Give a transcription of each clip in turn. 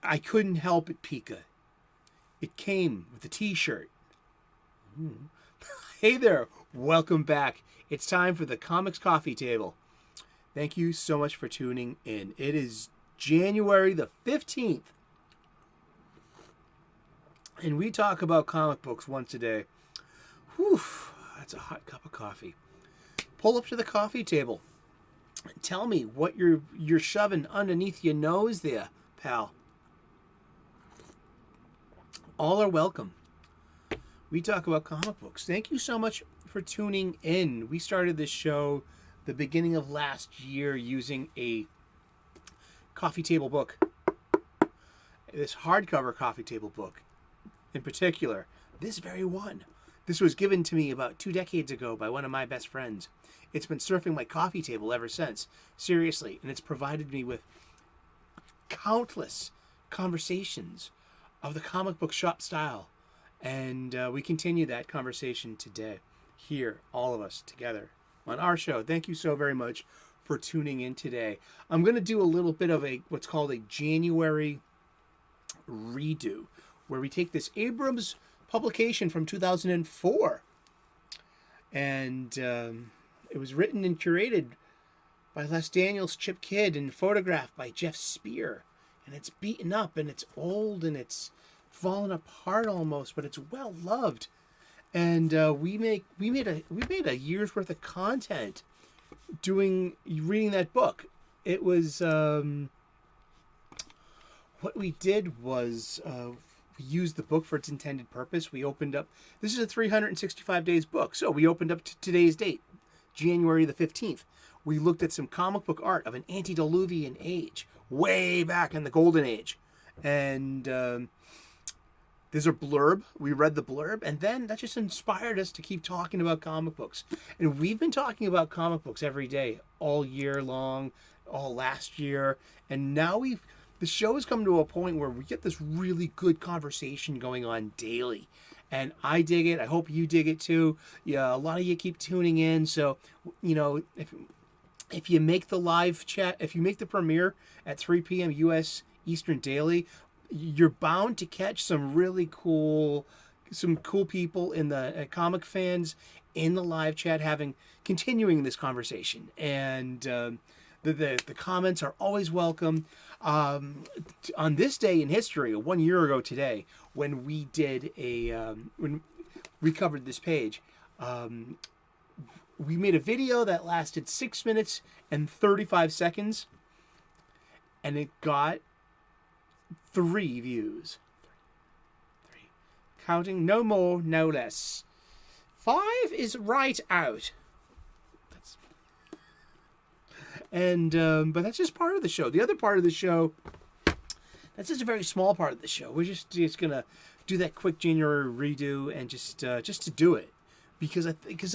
I couldn't help it, Pika. It came with a t-shirt. Hey there, welcome back. It's time for the Comics Coffee Table. Thank you so much for tuning in. It is January the 15th. And we talk about comic books once a day. Whew, that's a hot cup of coffee. Pull up to the coffee table. Tell me what you're shoving underneath your nose there, pal. All are welcome. We talk about comic books. Thank you so much for tuning in. We started this show the beginning of last year using a coffee table book. This hardcover coffee table book. In particular, this very one. This was given to me about 2 decades ago by one of my best friends. It's been surfing my coffee table ever since. Seriously. And it's provided me with countless conversations of the comic book shop style. And we continue that conversation today. Here, all of us together on our show. Thank you so very much for tuning in today. I'm going to do a little bit of what's called a January redo, where we take this Abrams publication from 2004. And it was written and curated by Les Daniels, Chip Kidd, and photographed by Jeff Spear. And it's beaten up, and it's old, and it's fallen apart almost, but it's well loved. And we made a year's worth of content reading that book. It was what we did was we used the book for its intended purpose. We opened up. This is a 365 days book, so we opened up to today's date, January the 15th. We looked at some comic book art of an antediluvian age, way back in the Golden Age, and there's a blurb. We read the blurb, and then that just inspired us to keep talking about comic books. And we've been talking about comic books every day, all year long, all last year, and now the show has come to a point where we get this really good conversation going on daily. And I dig it. I hope you dig it too. Yeah, a lot of you keep tuning in. So, if you make the live chat, if you make the premiere at 3 p.m. U.S. Eastern daily, you're bound to catch some cool people in the comic fans in the live chat continuing this conversation. And the comments are always welcome. On this day in history, 1 year ago today, when we did when we covered this page, we made a video that lasted 6 minutes and 35 seconds, and it got 3 views. 3. Counting, no more, no less. 5 is right out. But that's just part of the show. The other part of the show, that's just a very small part of the show. We're just gonna do that quick January redo and just to do it, because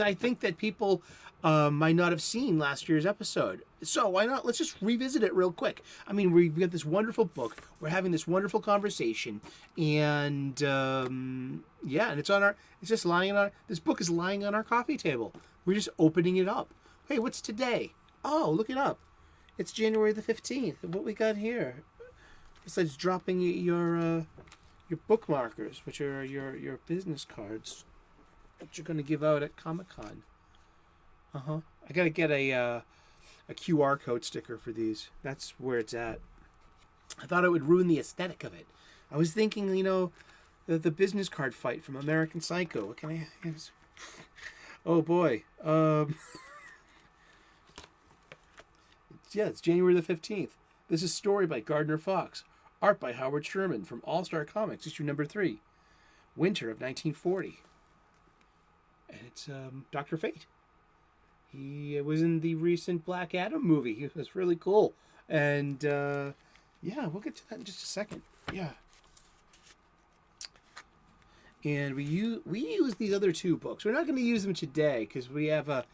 I think that people might not have seen last year's episode. So why not? Let's just revisit it real quick. I mean, we got this wonderful book. We're having this wonderful conversation, and and this book is lying on our coffee table. We're just opening it up. Hey, what's today? Oh, look it up. It's January the 15th. What we got here? Besides dropping your bookmarkers, which are your business cards that you're going to give out at Comichron. I got to get a QR code sticker for these. That's where it's at. I thought it would ruin the aesthetic of it. I was thinking, the business card fight from American Psycho. What can I... Oh, boy. Yeah, it's January the 15th. This is a story by Gardner Fox. Art by Howard Sherman from All Star Comics, issue number 3. Winter of 1940. And it's Dr. Fate. He was in the recent Black Adam movie. He was really cool. And, we'll get to that in just a second. Yeah. And we use these other 2 books. We're not going to use them today because I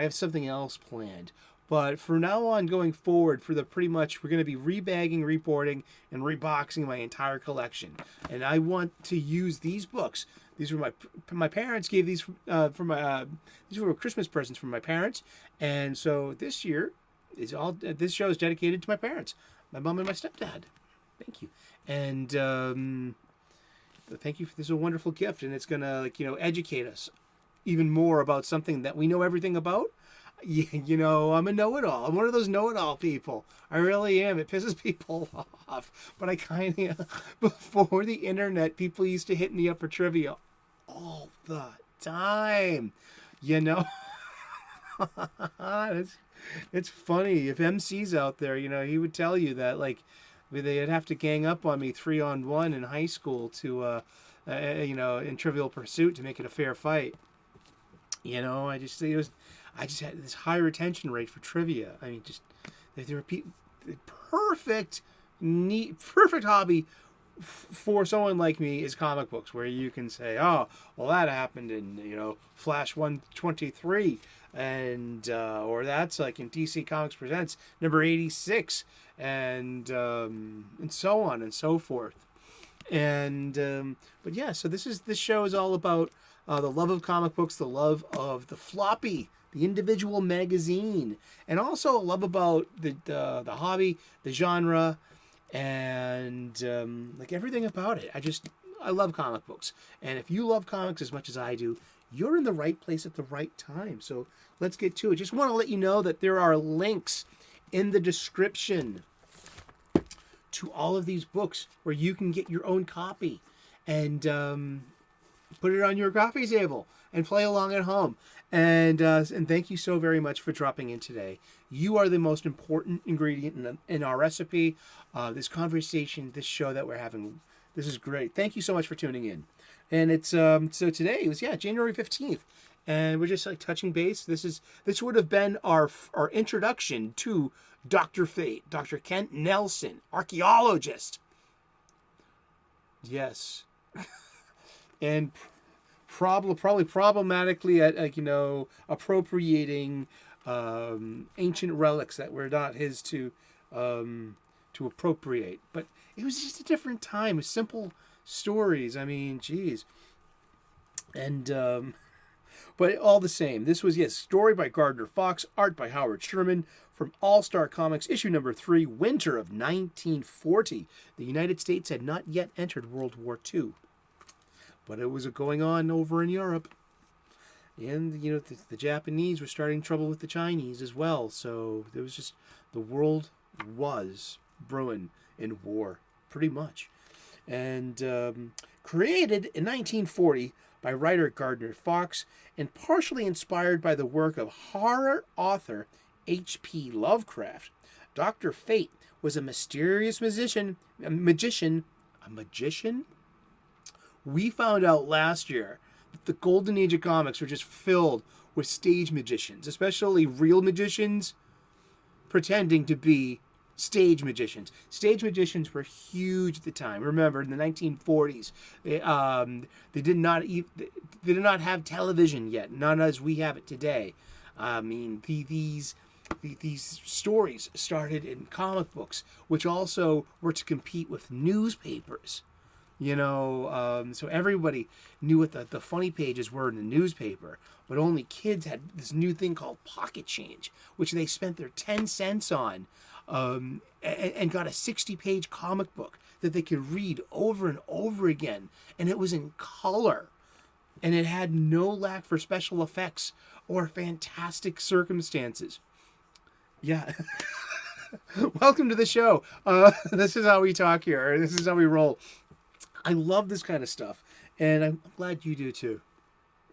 have something else planned. But from now on, going forward, we're going to be rebagging, reboarding, and reboxing my entire collection. And I want to use these books. These were my parents gave these these were Christmas presents from my parents, and so this show is dedicated to my parents, my mom and my stepdad. Thank you. And thank you. This is a wonderful gift, and it's gonna educate us even more about something that we know everything about. I'm a know-it-all. I'm one of those know-it-all people. I really am. It pisses people off. But I kind of, before the internet, people used to hit me up for trivia all the time. It's funny. If MC's out there, he would tell you that, like, they'd have to gang up on me 3-on-1 in high school to, in Trivial Pursuit to make it a fair fight. I just had this high retention rate for trivia. I mean, just there were people, perfect hobby for someone like me is comic books, where you can say, oh, well, that happened in Flash 123, and or that's like in DC Comics Presents number 86, and so on and so forth. And but yeah, so this show is all about the love of comic books, the love of the floppy, the individual magazine, and also a love about the hobby, the genre, and like everything about it. I love comic books, and if you love comics as much as I do, you're in the right place at the right time. So let's get to it. Just want to let you know that there are links in the description to all of these books where you can get your own copy and put it on your coffee table and play along at home. And thank you so very much for dropping in today. You are the most important ingredient in our recipe, this conversation, this show that we're having. This is great. Thank you so much for tuning in. And it's so today it was January 15th, and we're just like touching base. This would have been our introduction to Dr. Fate, Dr. Kent Nelson, archaeologist. Yes. And probably problematically at appropriating ancient relics that were not his to appropriate. But it was just a different time with simple stories. I mean, geez. And but all the same, this was story by Gardner Fox, art by Howard Sherman, from All Star Comics, issue number 3, winter of 1940. The United States had not yet entered World War II. But it was going on over in Europe. And, the Japanese were starting trouble with the Chinese as well. So there was just, the world was brewing in war, pretty much. And created in 1940 by writer Gardner Fox and partially inspired by the work of horror author H.P. Lovecraft, Dr. Fate was a mysterious magician? We found out last year that the golden age of comics were just filled with stage magicians, especially real magicians pretending to be stage magicians. Stage magicians were huge at the time. Remember, in the 1940s, they did not have television yet, not as we have it today. I mean, these stories started in comic books, which also were to compete with newspapers. So everybody knew what the funny pages were in the newspaper, but only kids had this new thing called pocket change, which they spent their 10 cents on, and got a 60-page comic book that they could read over and over again. And it was in color, and it had no lack for special effects or fantastic circumstances. Yeah. Welcome to the show. This is how we talk here. This is how we roll. I love this kind of stuff, and I'm glad you do too.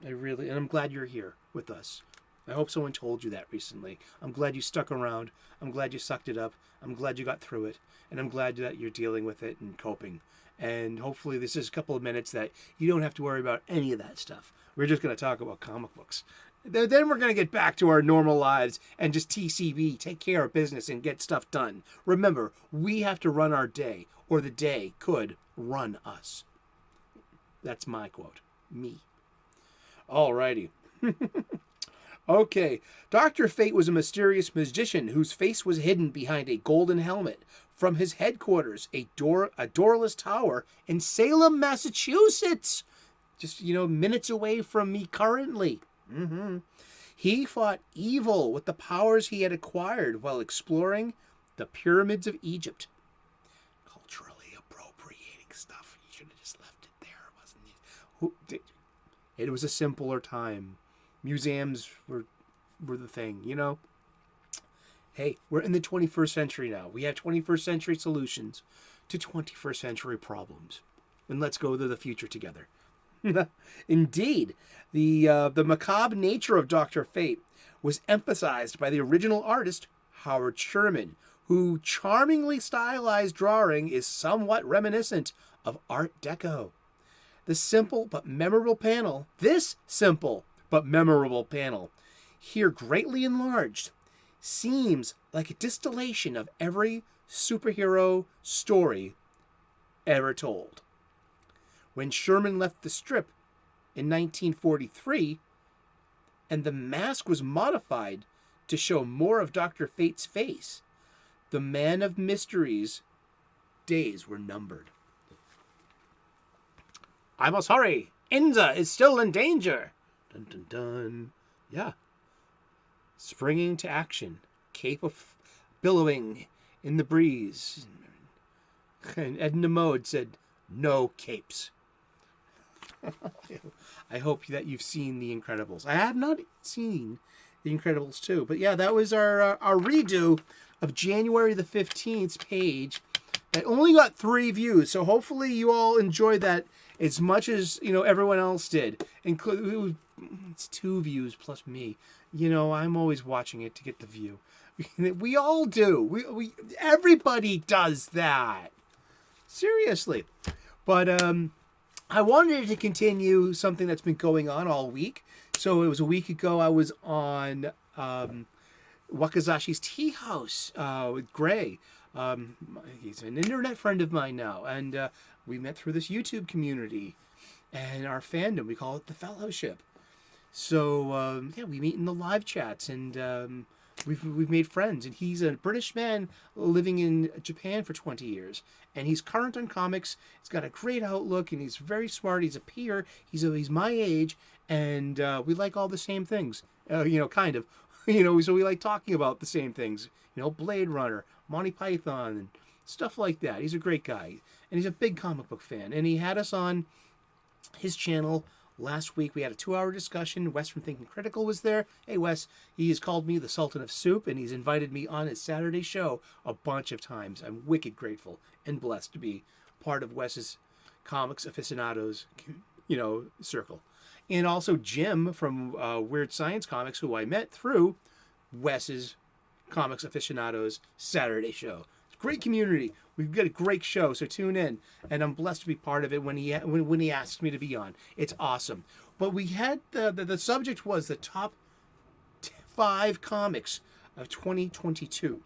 And I'm glad you're here with us. I hope someone told you that recently. I'm glad you stuck around. I'm glad you sucked it up. I'm glad you got through it, and I'm glad that you're dealing with it and coping. And hopefully this is a couple of minutes that you don't have to worry about any of that stuff. We're just going to talk about comic books. Then we're going to get back to our normal lives and just TCB, take care of business and get stuff done. Remember, we have to run our day, or the day could run us. That's my quote. Me. Alrighty. Okay. Dr. Fate was a mysterious magician whose face was hidden behind a golden helmet. From his headquarters, a doorless tower in Salem, Massachusetts. Just, minutes away from me currently. He fought evil with the powers he had acquired while exploring the pyramids of Egypt. Culturally should have just left it there, wasn't it? It was a simpler time. Museums were the thing, you know? Hey, we're in the 21st century now. We have 21st century solutions to 21st century problems. And let's go to the future together. Indeed, the macabre nature of Dr. Fate was emphasized by the original artist, Howard Sherman, whose charmingly stylized drawing is somewhat reminiscent of Art Deco. This simple but memorable panel, here greatly enlarged, seems like a distillation of every superhero story ever told. When Sherman left the strip in 1943, and the mask was modified to show more of Dr. Fate's face, the Man of Mysteries days were numbered. I must hurry. Inza is still in danger. Dun dun dun. Yeah. Springing to action. Cape of billowing in the breeze. And Edna Mode said, no capes. I hope that you've seen The Incredibles. I have not seen The Incredibles 2. But yeah, that was our redo of January the 15th's page. It only got 3 views, so hopefully you all enjoyed that as much as, you know, everyone else did. It's 2 views plus me. You know, I'm always watching it to get the view. We all do. Everybody does that. Seriously. But I wanted to continue something that's been going on all week. So it was a week ago I was on Wakazashi's Tea House with Gray. He's an internet friend of mine now, and we met through this YouTube community and our fandom. We call it the Fellowship. So yeah, we meet in the live chats, and we've made friends. And he's a British man living in Japan for 20 years, and he's current on comics. He's got a great outlook, and he's very smart. He's a peer. He's my age, and we like all the same things. You know, kind of. You know, so we like talking about the same things. You know, Blade Runner, Monty Python, and stuff like that. He's a great guy, and he's a big comic book fan. And he had us on his channel last week. We had a 2-hour discussion. Wes from Thinking Critical was there. Hey, Wes, he has called me the Sultan of Soup, and he's invited me on his Saturday show a bunch of times. I'm wicked grateful and blessed to be part of Wes's comics aficionados, you know, circle. And also Jim from Weird Science Comics, who I met through Wes's Comics Aficionados Saturday show. It's a great community. We've got a great show, so tune in. And I'm blessed to be part of it when he asked me to be on. It's awesome. But we had the subject was the top 5 comics of 2022.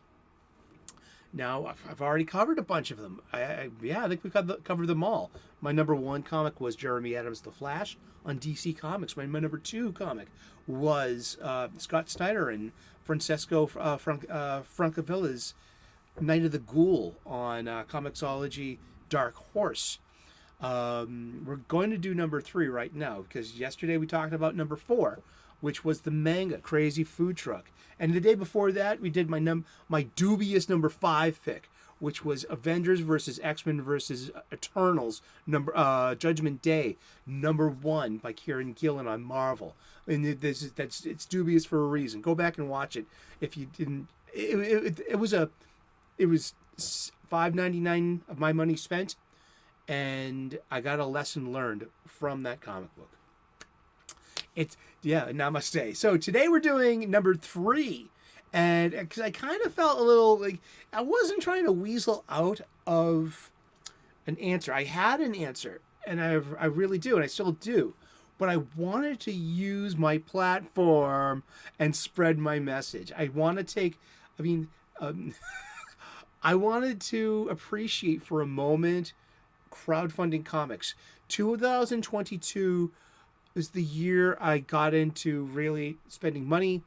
Now, I've already covered a bunch of them. I think we covered them all. My number 1 comic was Jeremy Adams' The Flash on DC Comics. My number 2 comic was Scott Snyder and Francesco Francavilla's Night of the Ghoul on Comixology Dark Horse. We're going to do number 3 right now, because yesterday we talked about number 4, which was the manga Crazy Food Truck. And the day before that, we did my dubious number 5 pick, which was Avengers versus X-Men versus Eternals, Judgment Day, number 1 by Kieran Gillen on Marvel. And it's dubious for a reason. Go back and watch it if you didn't. It was $5.99 of my money spent, and I got a lesson learned from that comic book. Namaste. So today we're doing number 3, and because I kind of felt a little like I wasn't trying to weasel out of an answer. I had an answer, and I really do, and I still do, but I wanted to use my platform and spread my message. I wanted to appreciate for a moment crowdfunding comics. 2022 was the year I got into really spending money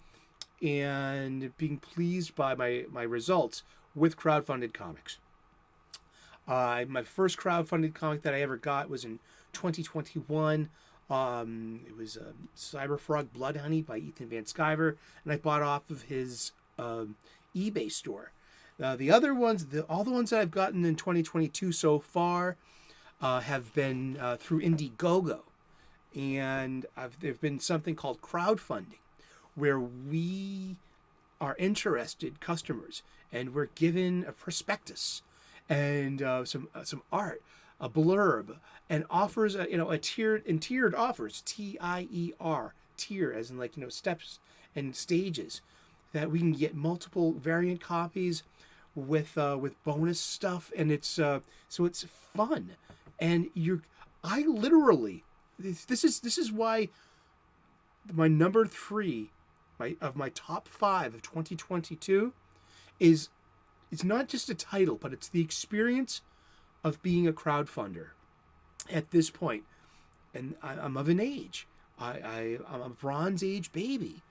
and being pleased by my results with crowdfunded comics. My first crowdfunded comic that I ever got was in 2021. It was Cyberfrog Blood Honey by Ethan Van Sciver, and I bought off of his eBay store. The other ones, all the ones that I've gotten in 2022 so far, have been through Indiegogo, and there's been something called crowdfunding, where we are interested customers, and we're given a prospectus and some art, a blurb, and offers a tiered offers, TIER, tier as in like steps and stages, that we can get multiple variant copies with bonus stuff, and it's so it's fun, and I literally this is why my number 3 of my top 5 of 2022 is it's not just a title, but it's the experience of being a crowdfunder at this point. And I'm of an age. I'm a Bronze Age baby.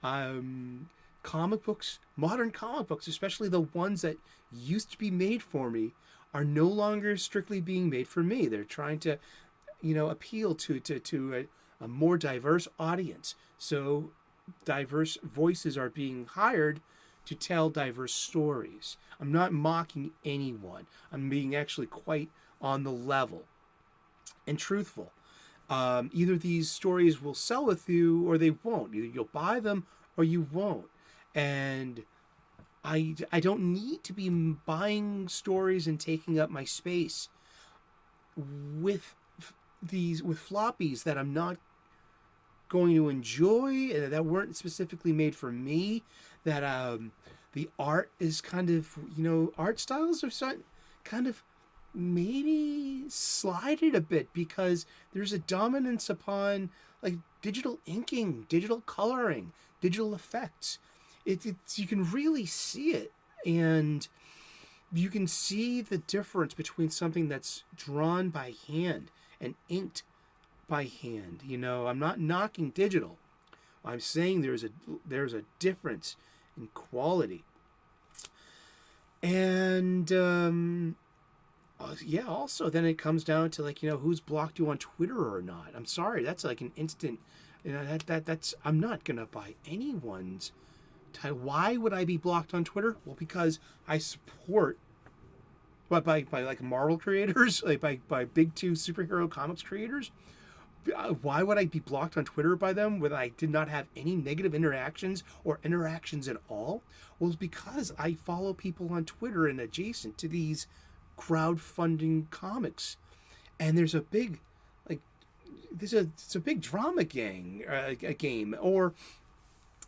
Comic books, modern comic books, especially the ones that used to be made for me, are no longer strictly being made for me. They're trying to, appeal to a more diverse audience. So diverse voices are being hired to tell diverse stories. I'm not mocking anyone. I'm being actually quite on the level and truthful. Either these stories will sell with you or they won't. Either you'll buy them or you won't. And I don't need to be buying stories and taking up my space with floppies that I'm not going to enjoy, that weren't specifically made for me, that the art is kind of, art styles are kind of maybe slided a bit because there's a dominance upon like digital inking, digital coloring, digital effects. You can really see it, and you can see the difference between something that's drawn by hand and inked by hand. I'm not knocking digital. I'm saying there's a difference in quality. And also then it comes down to who's blocked you on Twitter or not. I'm sorry, that's like an instant. That's I'm not gonna buy anyone's title. Why would I be blocked on Twitter? Well, because I support. But by like Marvel creators, like by big 2 superhero comics creators. Why would I be blocked on Twitter by them when I did not have any negative interactions or interactions at all? Well, it's because I follow people on Twitter and adjacent to these crowdfunding comics, and there's a big it's a big drama game, or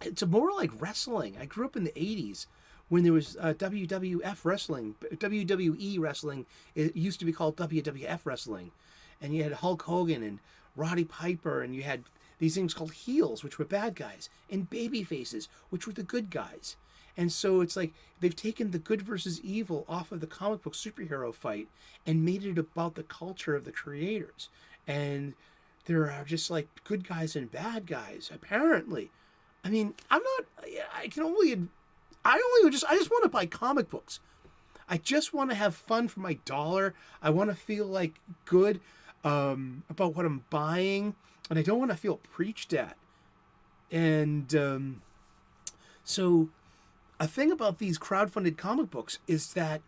it's more like wrestling. I grew up in the 80s when there was WWF wrestling, WWE wrestling. It used to be called WWF wrestling, and you had Hulk Hogan and Roddy Piper, and you had these things called heels, which were bad guys, and baby faces, which were the good guys. And so it's like they've taken the good versus evil off of the comic book superhero fight and made it about the culture of the creators. And there are just like good guys and bad guys, apparently. I mean, I just want to buy comic books. I just want to have fun for my dollar. I want to feel like good about what I'm buying, and I don't want to feel preached at. And so a thing about these crowdfunded comic books is that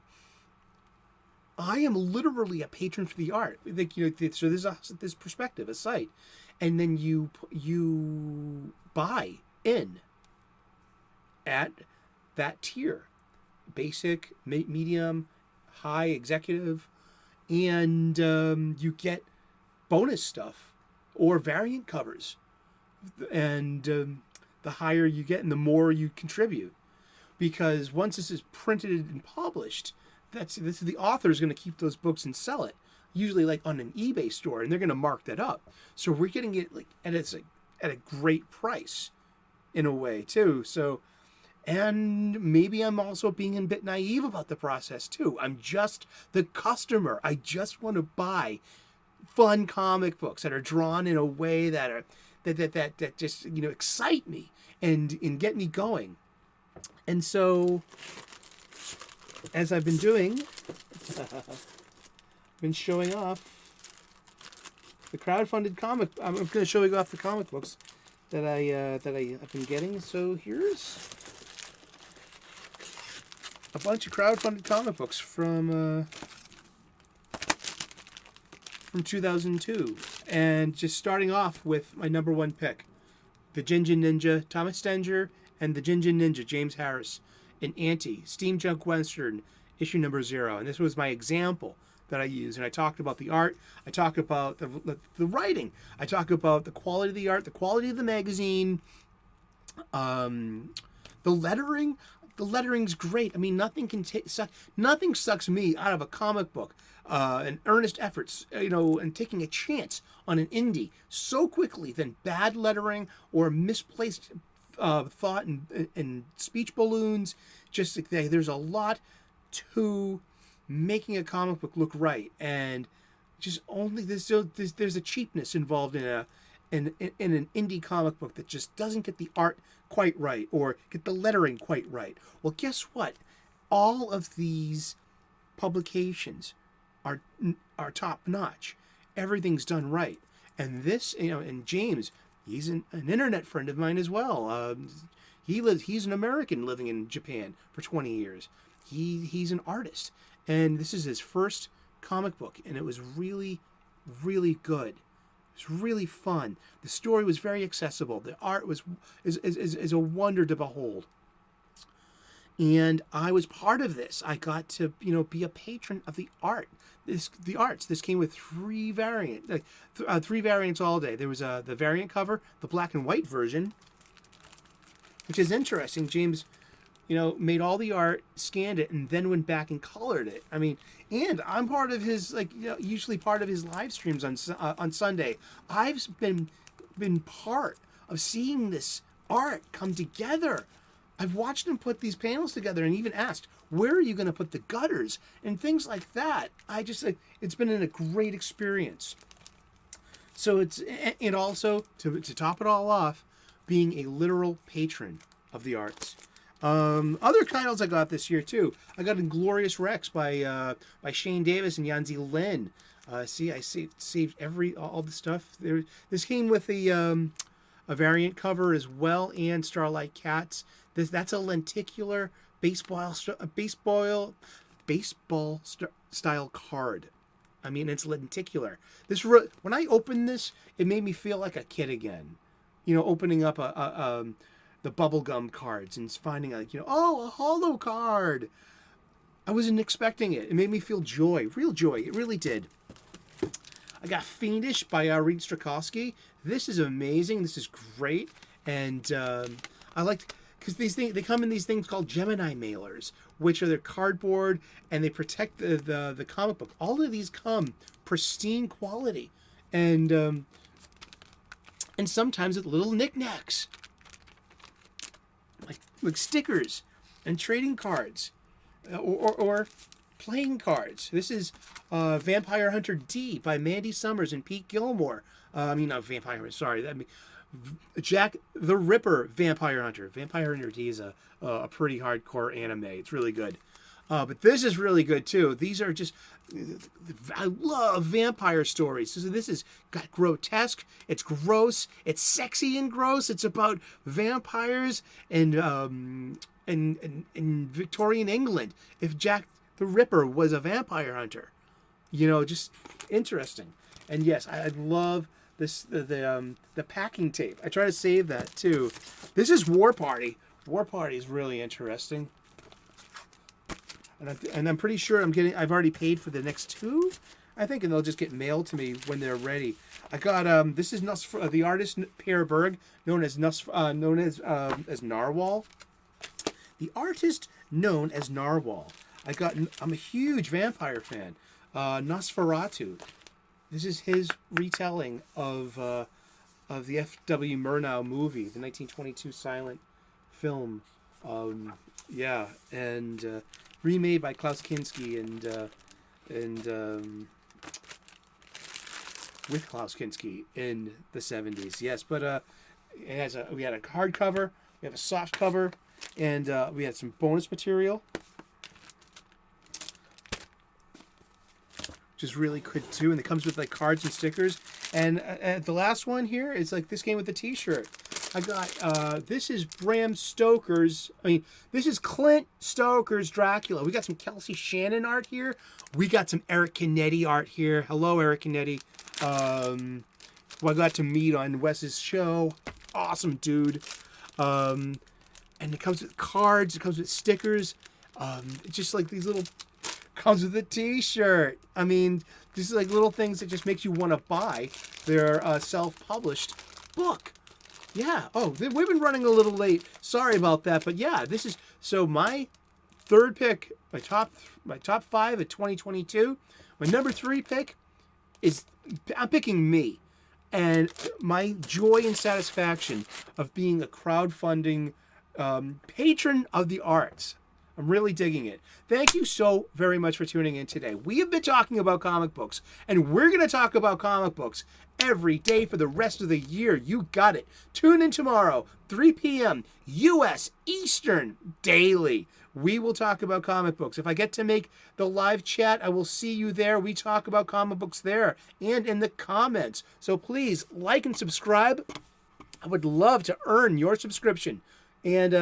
I am literally a patron for the art. So there's this perspective, a site, and then you buy in at that tier, basic, medium, high, executive, and you get bonus stuff or variant covers, and the higher you get and the more you contribute, because once this is printed and published, the author is going to keep those books and sell it, usually like on an eBay store, and they're going to mark that up. So we're getting it at a great price, in a way too. So, and maybe I'm also being a bit naive about the process too. I'm just the customer. I just want to buy fun comic books that are drawn in a way that just excite me and get me going. And so, as I've been doing, been showing off the crowdfunded comic. I'm going to show you off the comic books that I've been getting. So here's a bunch of crowdfunded comic books from from 2002. And just starting off with my number one pick, the Jinjin Ninja, Thomas Stenger, and the Jinjin Ninja, James Harris, in Anti, Steam Junk Western, issue number 0. And this was my example that I used. And I talked about the art. I talked about the writing. I talked about the quality of the art, the quality of the magazine, the lettering. The lettering's great. I mean, nothing sucks me out of a comic book. An earnest efforts, and taking a chance on an indie so quickly than bad lettering or misplaced thought and speech balloons. Just there's a lot to making a comic book look right, and just only there's a cheapness involved in an indie comic book that just doesn't get the art quite right or get the lettering quite right. Well, guess what? All of these publications are top notch. Everything's done right, and this, and James, he's an internet friend of mine as well. He's an American living in Japan for 20 years. He's an artist, and this is his first comic book, and it was really, really good. It was really fun. The story was very accessible. The art is a wonder to behold. And I was part of this. I got to be a patron of the art. The arts. This came with three variants all day. There was the variant cover, the black and white version, which is interesting. James, made all the art, scanned it, and then went back and colored it. I mean, and I'm part of his usually part of his live streams on Sunday. I've been part of seeing this art come together. I've watched him put these panels together and even asked, where are you going to put the gutters and things like that. It's been a great experience. So and also to top it all off, being a literal patron of the arts. Other titles I got this year too. I got Inglorious Rex by Shane Davis and Yanzi Lin. I saved all the stuff there. This came with a variant cover as well, and Starlight Cats. That's a lenticular baseball style card. I mean, it's lenticular. When I opened this, it made me feel like a kid again. Opening up the bubblegum cards and finding a holo card. I wasn't expecting it. It made me feel joy, real joy. It really did. I got Fiendish by Reed Strakowski. This is amazing. This is great. And I like, because they come in these things called Gemini mailers, which are their cardboard, and they protect the comic book. All of these come pristine quality, and sometimes with little knickknacks, like stickers and trading cards, or playing cards. This is Vampire Hunter D by Mandy Summers and Pete Gilmore. Not Vampire. Sorry, Jack the Ripper Vampire Hunter. Vampire Hunter D is a pretty hardcore anime. It's really good. But this is really good too. These are just, I love vampire stories. So this is got grotesque. It's gross. It's sexy and gross. It's about vampires and in Victorian England. If Jack the Ripper was a vampire hunter, just interesting. And yes, I love this the packing tape. I try to save that too. This is War Party. War Party is really interesting. And I'm pretty sure I've already paid for the next two, I think, and they'll just get mailed to me when they're ready. I got this is the artist Per Berg, known as Narwhal. The artist known as Narwhal. I'm a huge vampire fan. Nosferatu. This is his retelling of the F.W. Murnau movie, the 1922 silent film. Remade by Klaus Kinski and with Klaus Kinski in the 70s. Yes, but we had a hardcover, we have a soft cover, and we had some bonus material, which is really good too. And it comes with cards and stickers. And the last one here is this came with a T-shirt. I got, this is Bram Stoker's, this is Clint Stoker's Dracula. We got some Kelsey Shannon art here. We got some Eric Canetti art here. Hello, Eric Canetti. Who I got to meet on Wes's show. Awesome dude. And it comes with cards. It comes with stickers. Just like these little... Comes with a t-shirt. I mean, this is like little things that just makes you want to buy their self-published book. Yeah. Oh, we've been running a little late. Sorry about that. But yeah, this is... So my third pick, my top 5 of 2022. My number 3 pick is... I'm picking me. And my joy and satisfaction of being a crowdfunding patron of the arts. I'm really digging it. Thank you so very much for tuning in today. We have been talking about comic books, and we're going to talk about comic books every day for the rest of the year. You got it. Tune in tomorrow, 3 p.m. U.S. Eastern daily. We will talk about comic books. If I get to make the live chat, I will see you there. We talk about comic books there and in the comments. So please like and subscribe. I would love to earn your subscription. And,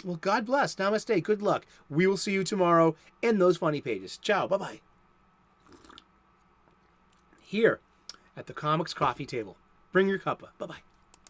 well, God bless. Namaste. Good luck. We will see you tomorrow in those funny pages. Ciao. Bye-bye. Here at the Comics Coffee Table. Bring your cuppa. Bye-bye.